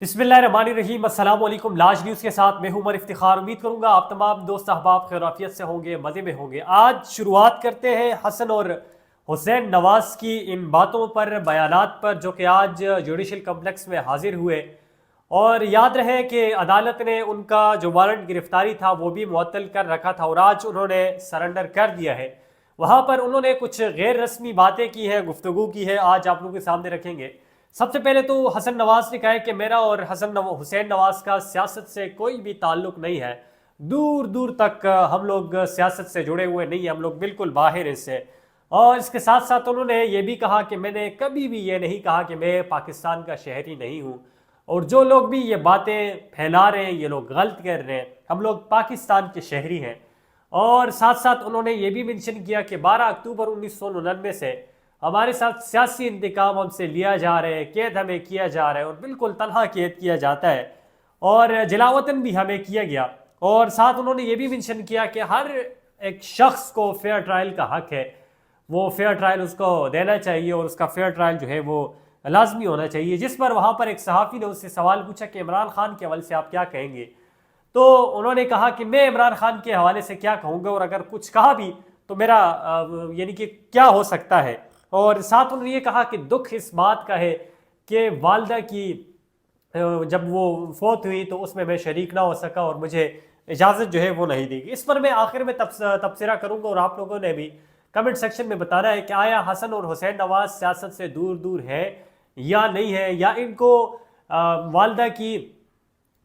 बिस्मिल्लाहिर्रहमानिर्रहीम। अस्सलाम वालेकुम। लाज न्यूज़ के साथ मैं हूं उमर इफ्तिखार। उम्मीद करूंगा आप तमाम दोस्त अहबाब खैरियत से होंगे, मज़े में होंगे। आज शुरुआत करते हैं हसन और हुसैन नवाज़ की इन बातों पर, बयानात पर, जो कि आज जुडिशल कम्प्लेक्स में हाजिर हुए। और याद रहे कि अदालत ने उनका जो वारंट गिरफ्तारी था वो भी मुअत्तल कर रखा था और आज उन्होंने सरेंडर कर दिया है। वहाँ पर उन्होंने कुछ गैर रस्मी बातें की हैं, गुफ्तगू की है, आज आप लोगों के सामने रखेंगे। सबसे पहले तो हसन नवाज ने कहा है कि मेरा और हुसैन नवाज का सियासत से कोई भी ताल्लुक नहीं है। दूर दूर तक हम लोग सियासत से जुड़े हुए नहीं हैं, हम लोग बिल्कुल बाहर इससे। और इसके साथ साथ उन्होंने ये भी कहा कि मैंने कभी भी ये नहीं कहा कि मैं पाकिस्तान का शहरी नहीं हूँ, और जो लोग भी ये बातें फैला रहे हैं ये लोग गलत कर रहे हैं। हम लोग पाकिस्तान के शहरी हैं। और साथ साथ उन्होंने ये भी मेंशन किया कि 12 अक्टूबर 1999 से हमारे साथ सियासी इंतकाम हमसे लिया जा रहा है, कैद हमें किया जा रहा है, और बिल्कुल तनहा कैद किया जाता है, और जलावतन भी हमें किया गया। और साथ उन्होंने ये भी मेंशन किया कि हर एक शख्स को फेयर ट्रायल का हक है, वो फेयर ट्रायल उसको देना चाहिए और उसका फेयर ट्रायल जो है वो लाजमी होना चाहिए। जिस पर वहाँ पर एक सहाफ़ी ने उससे सवाल पूछा कि इमरान खान के हवाले से आप क्या कहेंगे, तो उन्होंने कहा कि मैं इमरान खान के हवाले से क्या कहूँगा, और अगर कुछ कहा भी तो मेरा यानी कि क्या हो सकता है। और साथ उन्होंने ये कहा कि दुख इस बात का है कि वालदा की जब वो फौत हुई तो उसमें मैं शरीक ना हो सका और मुझे इजाज़त जो है वो नहीं दी गई। इस पर मैं आखिर में तबसरा करूँगा और आप लोगों ने भी कमेंट सेक्शन में बताना है कि आया हसन और हुसैन नवाज सियासत से दूर दूर है या नहीं है, या इनको वालदा की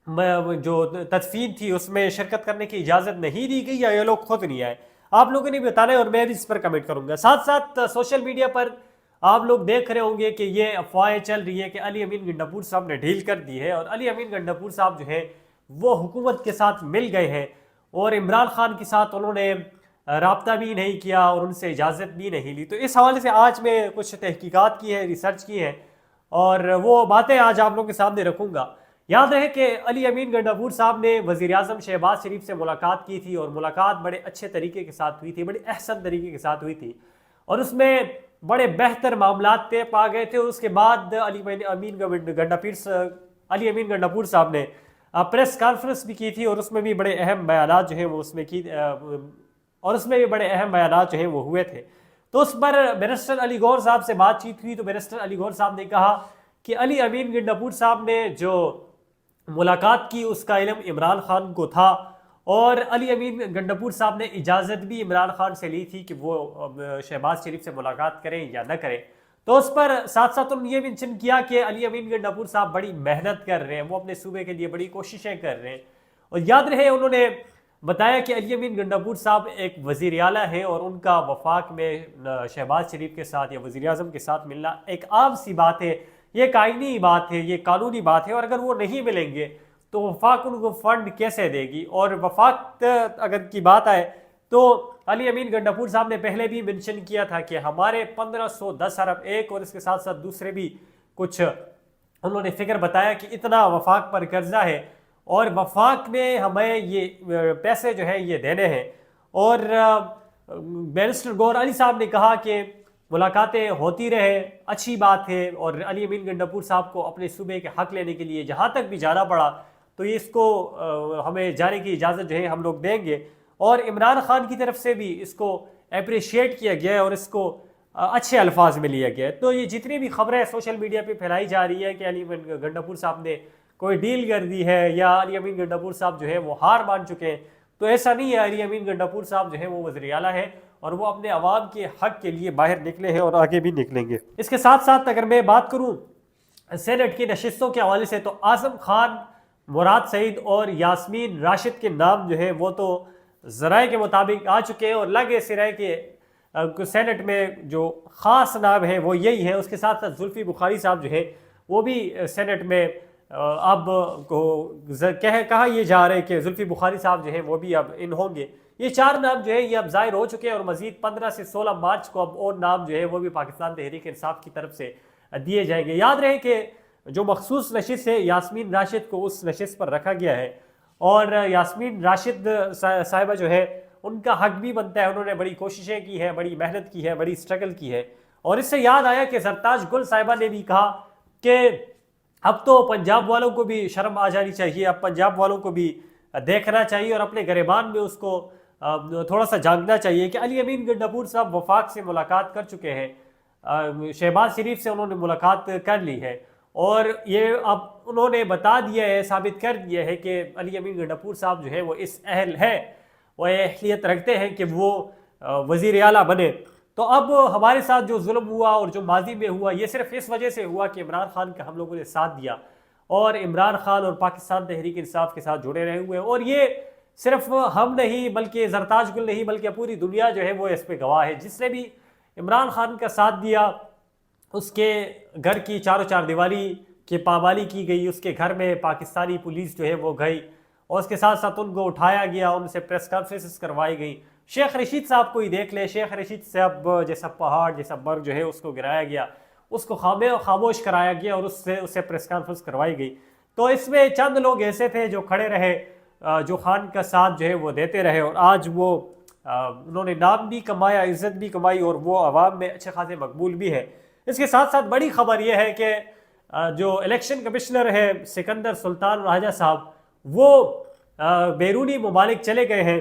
जो तदफीन थी उसमें शिरकत करने की इजाज़त नहीं दी गई, या ये लोग खुद नहीं आए। आप लोगों ने भी बताना है और मैं भी इस पर कमेंट करूंगा। साथ साथ सोशल मीडिया पर आप लोग देख रहे होंगे कि ये अफवाहें चल रही है कि अली अमीन गंडापुर साहब ने ढील कर दी है, और अली अमीन गंडापुर साहब जो है वो हुकूमत के साथ मिल गए हैं और इमरान खान के साथ उन्होंने राब्ता भी नहीं किया और उनसे इजाज़त भी नहीं ली। तो इस हवाले से आज मैं कुछ तहकीकात की है, रिसर्च की है, और वो बातें आज आप लोगों के सामने रखूँगा। याद रहे कि अली अमीन गंडापुर साहब ने वज़ीर आज़म शहबाज शरीफ से मुलाकात की थी, और मुलाकात बड़े अच्छे तरीके के साथ हुई थी, बड़े अहसन तरीके के साथ हुई थी, और उसमें बड़े बेहतर मामलात तय पा गए थे। और उसके बाद अली अमीन गंडापुर साहब ने प्रेस कॉन्फ्रेंस भी की थी, और उसमें भी बड़े अहम बयानात जो हैं वो उसमें की, और उसमें भी बड़े अहम बयानात जो हैं वो हुए थे। तो उस पर बैरिस्टर अली गौहर साहब से बातचीत हुई, तो बैरिस्टर अली गौहर साहब ने कहा कि अली अमीन गंडापुर साहब ने जो मुलाकात की उसका इल्म इमरान खान को था, और अली अमीन गंडापुर साहब ने इजाज़त भी इमरान खान से ली थी कि वो शहबाज शरीफ से मुलाकात करें या न करें। तो उस पर साथ साथ उन्होंने ये मेंशन किया कि अली अमीन गंडापुर साहब बड़ी मेहनत कर रहे हैं, वो अपने सूबे के लिए बड़ी कोशिशें कर रहे हैं। और याद रहे उन्होंने बताया कि अली अमीन गंडापुर साहब एक वज़ीर आला है, और उनका वफाक में शहबाज शरीफ के साथ या वज़ीर आज़म के साथ मिलना एक आम सी बात है, ये कायनी बात है, ये कानूनी बात है। और अगर वो नहीं मिलेंगे तो वफाक उनको फंड कैसे देगी। और वफाक अगर की बात आए तो अली अमीन गंडापुर साहब ने पहले भी मेंशन किया था कि हमारे 1510 अरब एक, और इसके साथ साथ दूसरे भी कुछ उन्होंने फिक्र बताया कि इतना वफाक पर कर्जा है, और वफाक में हमें ये पैसे जो है ये देने हैं। और बैरिस्टर गौहर अली साहब ने कहा कि मुलाकातें होती रहे, अच्छी बात है, और अली अमीन गंडापुर साहब को अपने सूबे के हक लेने के लिए जहाँ तक भी जाना पड़ा तो ये इसको हमें जाने की इजाज़त जो है हम लोग देंगे। और इमरान खान की तरफ से भी इसको अप्रिशिएट किया गया है और इसको अच्छे अल्फाज में लिया गया है। तो ये जितनी भी खबरें सोशल मीडिया पे फैलाई जा रही है कि अली अमीन गंडापुर साहब ने कोई डील कर दी है या अली अमीन गंडापुर साहब जो है वो हार मान चुके हैं, तो ऐसा नहीं है। अली अमीन गंडापुर साहब जो है वो वज़ीर आला है, और वो अपने अवाम के हक के लिए बाहर निकले हैं और आगे भी निकलेंगे। इसके साथ साथ अगर मैं बात करूँ सेनेट की नशिस्तों के हवाले से, तो आज़म खान, मुराद सईद और यास्मीन राशिद के नाम जो है वो तो ज़राए के मुताबिक आ चुके हैं, और लगे सिराए के सेनेट में जो ख़ास नाम है वो यही है। उसके साथ साथ जुल्फ़ी बुखारी साहब जो है वो भी सेनेट में अब को कहा ये जा रहा है कि जुल्फ़ी बुखारी साहब जो है वो भी अब इन होंगे। ये 4 नाम जो है ये अब ज़ाहिर हो चुके हैं, और मज़ीद 15 से 16 मार्च को अब और नाम जो है वो भी पाकिस्तान तहरीक इंसाफ की तरफ से दिए जाएंगे। याद रहे कि जो मखसूस नशिस्त है यास्मीन राशिद को उस नशिस्त पर रखा गया है, और यास्मीन राशिद साहिबा जो है उनका हक भी बनता है। उन्होंने बड़ी कोशिशें की हैं, बड़ी मेहनत की है, बड़ी स्ट्रगल की है। और इससे याद आया कि सरताज गुल साहिबा ने भी कहा कि اب تو پنجاب والوں کو بھی شرم آ جانی چاہیے، اب پنجاب والوں کو بھی دیکھنا چاہیے اور اپنے گریبان میں اس کو تھوڑا سا جاننا چاہیے کہ علی امین گنڈاپور صاحب وفاق سے ملاقات کر چکے ہیں، شہباز شریف سے انہوں نے ملاقات کر لی ہے، اور یہ اب انہوں نے بتا دیا ہے، ثابت کر دیا ہے کہ علی امین گنڈاپور صاحب جو ہے وہ اس اہل ہے، وہ اہلیت رکھتے ہیں کہ وہ وزیر اعلیٰ بنے۔ تو اب ہمارے ساتھ جو ظلم ہوا اور جو ماضی میں ہوا، یہ صرف اس وجہ سے ہوا کہ عمران خان کا ہم لوگوں نے ساتھ دیا، اور عمران خان اور پاکستان تحریک انصاف کے ساتھ جڑے رہے ہوئے ہیں، اور یہ صرف ہم نہیں بلکہ زرتاج گل نہیں بلکہ پوری دنیا جو ہے وہ اس پہ گواہ ہے۔ جس نے بھی عمران خان کا ساتھ دیا، اس کے گھر کی چاروں چار دیواری کی پامالی کی گئی، اس کے گھر میں پاکستانی پولیس جو ہے وہ گئی، اور اس کے ساتھ ساتھ ان کو اٹھایا گیا، ان سے پریس کانفرنسز کروائی گئی۔ شیخ رشید صاحب کو ہی دیکھ لیں، شیخ رشید صاحب جیسا پہاڑ جیسا برگ جو ہے اس کو گرایا گیا، اس کو خاموش کرایا گیا، اور اس سے پریس کانفرنس کروائی گئی۔ تو اس میں چند لوگ ایسے تھے جو کھڑے رہے، جو خان کا ساتھ جو ہے وہ دیتے رہے، اور آج وہ انہوں نے نام بھی کمایا، عزت بھی کمائی، اور وہ عوام میں اچھے خاصے مقبول بھی ہے۔ اس کے ساتھ ساتھ بڑی خبر یہ ہے کہ جو الیکشن کمشنر ہے سکندر سلطان راجہ صاحب، وہ بیرونی ممالک چلے گئے ہیں،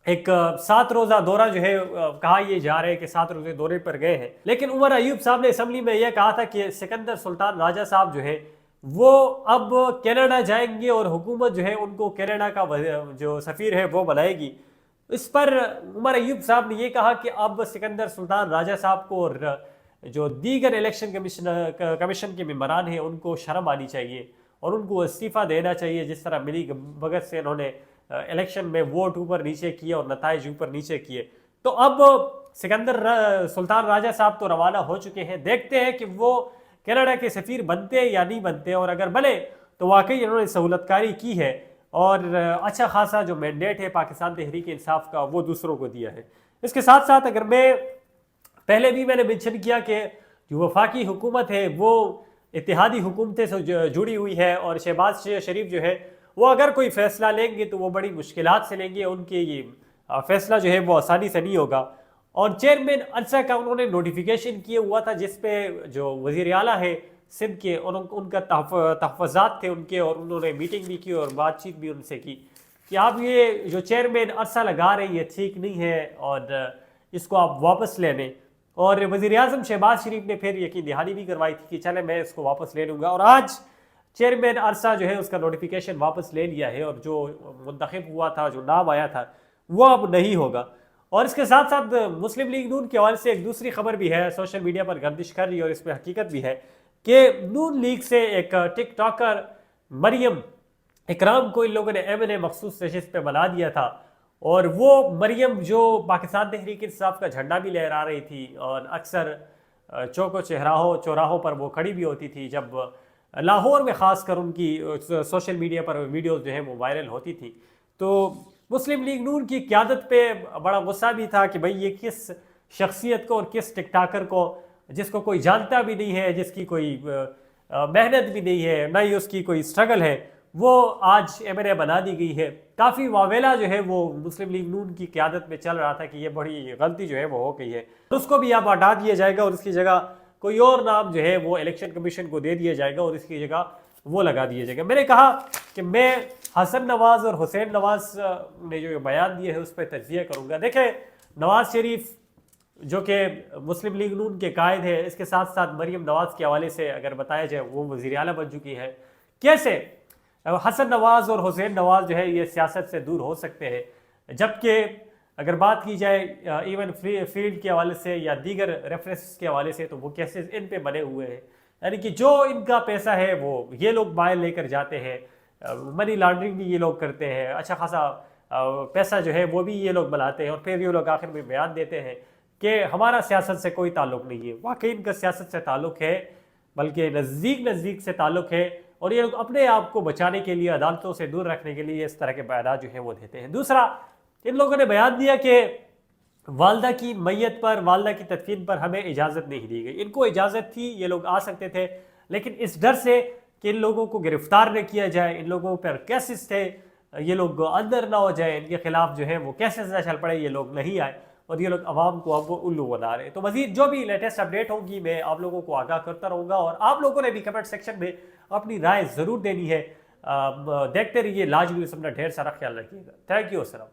ایک 7 روزہ دورہ جو ہے کہا یہ جا رہے کہ 7 روزے دورے پر گئے ہیں، لیکن عمر ایوب صاحب نے اسمبلی میں یہ کہا تھا کہ سکندر سلطان راجہ صاحب جو ہے وہ اب کینیڈا جائیں گے، اور حکومت جو ہے ان کو کینیڈا کا جو سفیر ہے وہ بنائے گی۔ اس پر عمر ایوب صاحب نے یہ کہا کہ اب سکندر سلطان راجہ صاحب کو اور جو دیگر الیکشن کمیشن کے ممبران ہیں ان کو شرم آنی چاہیے، اور ان کو استعفیٰ دینا چاہیے، جس طرح ملی بھگت سے انہوں نے الیکشن میں ووٹ اوپر نیچے کیے اور نتائج اوپر نیچے کیے۔ تو اب سکندر سلطان راجہ صاحب تو روانہ ہو چکے ہیں، دیکھتے ہیں کہ وہ کینیڈا کے سفیر بنتے یا نہیں بنتے، اور اگر بنے تو واقعی انہوں نے سہولت کاری کی ہے، اور اچھا خاصا جو مینڈیٹ ہے پاکستان تحریک انصاف کا وہ دوسروں کو دیا ہے۔ اس کے ساتھ ساتھ اگر پہلے بھی میں نے منشن کیا کہ جو وفاقی حکومت ہے وہ اتحادی حکومتیں سے جڑی ہوئی ہے، اور شہباز شریف جو ہے وہ اگر کوئی فیصلہ لیں گے تو وہ بڑی مشکلات سے لیں گے، ان کے یہ فیصلہ جو ہے وہ آسانی سے نہیں ہوگا۔ اور چیئرمین عرصہ کا انہوں نے نوٹیفیکیشن کیا ہوا تھا، جس پہ جو وزیر اعلیٰ ہے سندھ کے، ان کا تحفظات تھے ان کے، اور انہوں نے میٹنگ بھی کی اور بات چیت بھی ان سے کی کہ آپ یہ جو چیئرمین عرصہ لگا رہے ہیں یہ ٹھیک نہیں ہے، اور اس کو آپ واپس لے لیں۔ اور وزیر اعظم شہباز شریف نے پھر یقین دہانی بھی کروائی تھی کہ چلے میں اس کو واپس لے لوں گا، اور آج چیئرمین عرصہ جو ہے اس کا نوٹیفیکیشن واپس لے لیا ہے، اور جو منتخب ہوا تھا، جو نام آیا تھا، وہ اب نہیں ہوگا۔ اور اس کے ساتھ ساتھ مسلم لیگ نون کے حوالے سے ایک دوسری خبر بھی ہے، سوشل میڈیا پر گردش کر رہی ہے، اور اس پہ حقیقت بھی ہے کہ نون لیگ سے ایک ٹک ٹاکر مریم اکرام کو ان لوگوں نے MNA مخصوص نشست پہ بنا دیا تھا، اور وہ مریم جو پاکستان تحریک انصاف کا جھنڈا بھی لہرا رہی تھی، اور اکثر چوک و چوراہوں پر وہ کھڑی بھی ہوتی تھی، جب لاہور میں خاص کر ان کی سوشل میڈیا پر ویڈیوز جو ہیں وہ وائرل ہوتی تھی، تو مسلم لیگ نون کی قیادت پہ بڑا غصہ بھی تھا کہ بھئی یہ کس شخصیت کو اور کس ٹک ٹاکر کو، جس کو کوئی جانتا بھی نہیں ہے، جس کی کوئی محنت بھی نہیں ہے، نہ ہی اس کی کوئی سٹرگل ہے، وہ آج MNA بنا دی گئی ہے۔ کافی واویلا جو ہے وہ مسلم لیگ نون کی قیادت میں چل رہا تھا کہ یہ بڑی غلطی جو ہے وہ ہو گئی ہے، اس کو بھی اب ہٹا دیا جائے گا، اور اس کی جگہ کوئی اور نام جو ہے وہ الیکشن کمیشن کو دے دیا جائے گا، اور اس کی جگہ وہ لگا دیا جائے گا۔ میں نے کہا کہ میں حسن نواز اور حسین نواز نے جو بیان دیے ہے اس پہ تجزیہ کروں گا۔ دیکھیں، نواز شریف جو کہ مسلم لیگ نون کے قائد ہے، اس کے ساتھ ساتھ مریم نواز کے حوالے سے اگر بتایا جائے وہ وزیر اعلیٰ بن چکی ہے، کیسے حسن نواز اور حسین نواز جو ہے یہ سیاست سے دور ہو سکتے ہیں، جبکہ اگر بات کی جائے ایون فیلڈ کے حوالے سے یا دیگر ریفرنس کے حوالے سے تو وہ کیسے ان پہ بنے ہوئے ہیں، یعنی کہ جو ان کا پیسہ ہے وہ یہ لوگ باہر لے کر جاتے ہیں، منی لانڈرنگ بھی یہ لوگ کرتے ہیں، اچھا خاصا پیسہ جو ہے وہ بھی یہ لوگ بناتے ہیں، اور پھر یہ لوگ آخر میں بیان دیتے ہیں کہ ہمارا سیاست سے کوئی تعلق نہیں ہے۔ واقعی ان کا سیاست سے تعلق ہے، بلکہ نزدیک سے تعلق ہے، اور یہ لوگ اپنے آپ کو بچانے کے لیے، عدالتوں سے دور رکھنے کے لیے اس طرح کے بیانات جو ہیں وہ دیتے ہیں۔ دوسرا، ان لوگوں نے بیان دیا کہ والدہ کی میت پر، والدہ کی تدفین پر ہمیں اجازت نہیں دی گئی۔ ان کو اجازت تھی، یہ لوگ آ سکتے تھے، لیکن اس ڈر سے کہ ان لوگوں کو گرفتار نہ کیا جائے، ان لوگوں پر کیسز تھے، یہ لوگ اندر نہ ہو جائے، ان کے خلاف جو ہے وہ کیسز نہ چل پڑے، یہ لوگ نہیں آئے۔ اور یہ لوگ عوام کو اب وہ الو بنا رہے ہیں. تو مزید جو بھی لیٹسٹ اپڈیٹ ہوگی میں آپ لوگوں کو آگاہ کرتا رہوں گا, اور آپ لوگوں نے بھی کمنٹ سیکشن میں اپنی رائے ضرور دینی ہے. دیکھتے رہیے لاج نیوز, اپنا ڈھیر سارا خیال رکھیے گا. تھینک یو السلام.